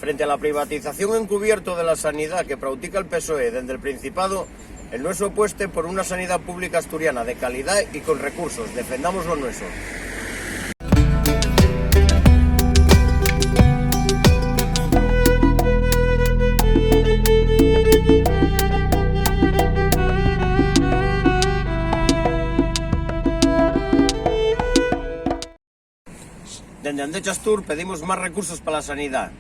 Frente a la privatización encubierto de la sanidad que practica el PSOE desde el Principado, el nuestro apueste por una sanidad pública asturiana de calidad y con recursos. Defendamos lo nuestro. Desde Andechas Tour pedimos más recursos para la sanidad.